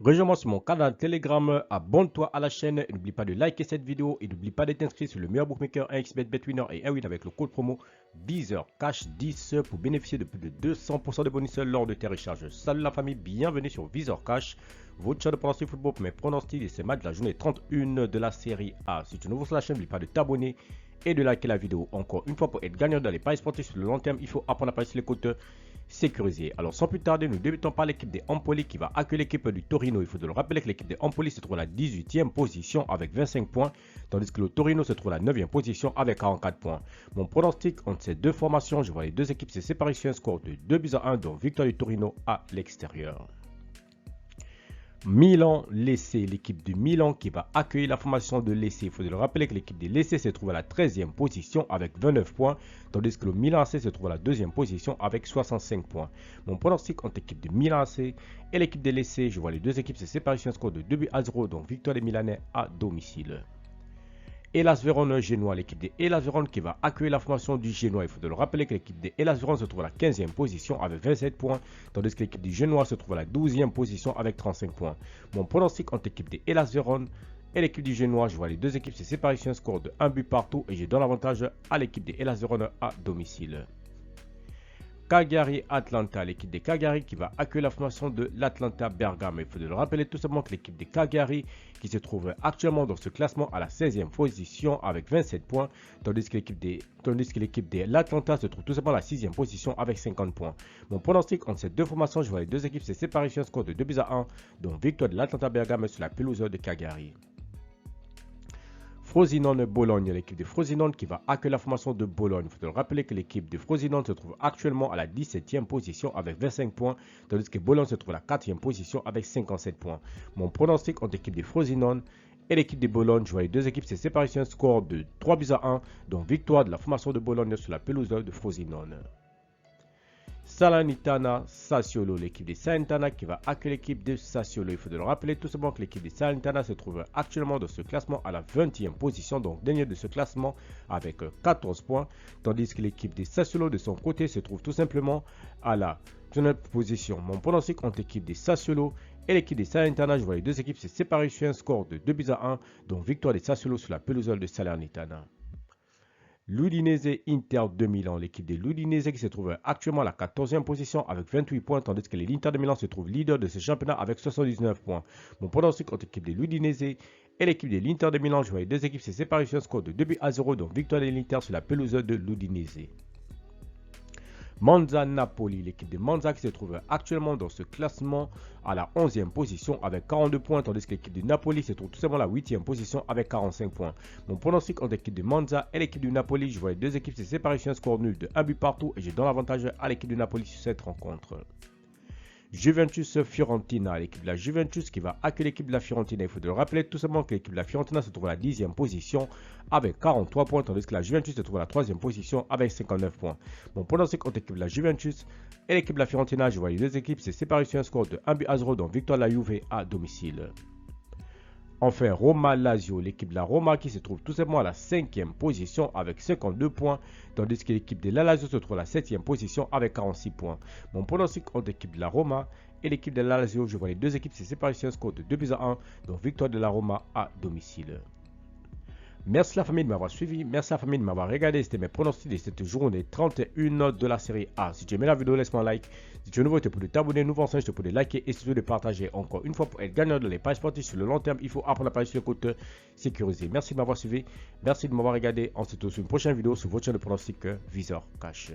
Rejoins-moi sur mon canal Telegram, abonne-toi à la chaîne et n'oublie pas de liker cette vidéo et n'oublie pas d'être inscrit sur le meilleur bookmaker 1xBet, BetWinner et Airwin avec le code promo VizorCash10 pour bénéficier de plus de 200% de bonus lors de tes recharges. Salut la famille, bienvenue sur VizorCash, votre chaîne de pronostic football pour mes pronostics et ces matchs de la journée 31 de la série A. Si tu es nouveau sur la chaîne, n'oublie pas de t'abonner et de liker la vidéo. Encore une fois, pour être gagnant dans les paris sportifs sur le long terme, il faut apprendre à parier sur les côtes sécurisées. Alors sans plus tarder, nous débutons par l'équipe des Empoli qui va accueillir l'équipe du Torino. Il faut le rappeler que l'équipe des Empoli se trouve à la 18e position avec 25 points, tandis que le Torino se trouve à la 9e position avec 44 points. Mon pronostic entre ces deux formations, je vois les deux équipes se séparer sur un score de 2-1, donc victoire du Torino à l'extérieur. Milan Lecce, l'équipe de Milan qui va accueillir la formation de Lecce. Il faut le rappeler que l'équipe de Lecce se trouve à la 13e position avec 29 points, tandis que le Milan AC se trouve à la 2e position avec 65 points. Mon pronostic entre l'équipe de Milan AC et l'équipe de Lecce, je vois les deux équipes se séparer sur un score de 2-0, donc victoire des Milanais à domicile. Hellas Vérone Génois, l'équipe de Hellas Vérone qui va accueillir la formation du Génois. Il faut le rappeler que l'équipe de Hellas Vérone se trouve à la 15e position avec 27 points, tandis que l'équipe du Génois se trouve à la 12e position avec 35 points. Mon pronostic entre l'équipe de Hellas Vérone et l'équipe du Génois, je vois les deux équipes se séparer sur un score de 1 but partout et je donne l'avantage à l'équipe de Hellas Vérone à domicile. Cagliari Atlanta, l'équipe de Cagliari qui va accueillir la formation de l'Atlanta Bergame. Il faut le rappeler tout simplement que l'équipe de Cagliari qui se trouve actuellement dans ce classement à la 16e position avec 27 points, tandis que l'équipe de l'Atlanta se trouve tout simplement à la 6e position avec 50 points. Mon pronostic entre ces deux formations, je vois les deux équipes se séparer sur un score de 2-1, donc victoire de l'Atlanta Bergame sur la pelouse de Cagliari. Frosinone Bologne, l'équipe de Frosinone qui va accueillir la formation de Bologne. Il faut le rappeler que l'équipe de Frosinone se trouve actuellement à la 17e position avec 25 points, tandis que Bologne se trouve à la 4e position avec 57 points. Mon pronostic entre l'équipe de Frosinone et l'équipe de Bologne, je vois les deux équipes se séparer sur un score de 3-1, donc victoire de la formation de Bologne sur la pelouse de Frosinone. Salernitana Sassuolo, l'équipe de Salernitana qui va accueillir l'équipe de Sassuolo. Il faut le rappeler tout simplement que l'équipe de Salernitana se trouve actuellement dans ce classement à la 20e position, donc dernier de ce classement avec 14 points, tandis que l'équipe de Sassuolo de son côté se trouve tout simplement à la 9e position. Mon pronostic entre l'équipe de Sassuolo et l'équipe de Salernitana, je vois les deux équipes se séparer sur un score de 2-1, donc victoire de Sassuolo sur la pelouse de Salernitana. L'Udinese Inter de Milan, l'équipe de l'Udinese qui se trouve actuellement à la 14e position avec 28 points, tandis que l'Inter de Milan se trouve leader de ce championnat avec 79 points. Mon pronostic entre l'équipe de l'Udinese et l'équipe de l'Inter de Milan, je vois les deux équipes se séparer sur un score de 2-0, donc victoire de l'Inter sur la pelouse de l'Udinese. Monza Napoli, l'équipe de Monza qui se trouve actuellement dans ce classement à la 11e position avec 42 points, tandis que l'équipe de Napoli se trouve tout simplement à la 8e position avec 45 points. Mon pronostic entre l'équipe de Monza et l'équipe de Napoli, je vois les deux équipes se séparer sur un score nul de 1 but partout et je donne l'avantage à l'équipe de Napoli sur cette rencontre. Juventus Fiorentina, l'équipe de la Juventus qui va accueillir l'équipe de la Fiorentina. Il faut le rappeler tout simplement que l'équipe de la Fiorentina se trouve à la 10e position avec 43 points, tandis que la Juventus se trouve à la 3e position avec 59 points. Mon pronostic entre l'équipe de la Juventus et l'équipe de la Fiorentina, je vois les deux équipes se séparer sur un score de 1-0, donc victoire de la Juve à domicile. Enfin, Roma-Lazio, l'équipe de la Roma qui se trouve tout simplement à la 5e position avec 52 points, tandis que l'équipe de la Lazio se trouve à la 7e position avec 46 points. Mon pronostic entre l'équipe de la Roma et l'équipe de la Lazio, je vois les deux équipes se séparer sur un score de 2-1, donc victoire de la Roma à domicile. Merci la famille de m'avoir suivi, merci la famille de m'avoir regardé, c'était mes pronostics de cette journée 31 de la série A. Si tu aimais la vidéo, laisse-moi un like. Si tu es nouveau, tu peux t'abonner, nouveau ensemble, je te peux liker et surtout de partager. Encore une fois, pour être gagnant de les paris sportifs sur le long terme, il faut apprendre à parier sur le côté sécurisé. Merci de m'avoir suivi, merci de m'avoir regardé. On se retrouve sur une prochaine vidéo sur votre chaîne de pronostic VizorCash.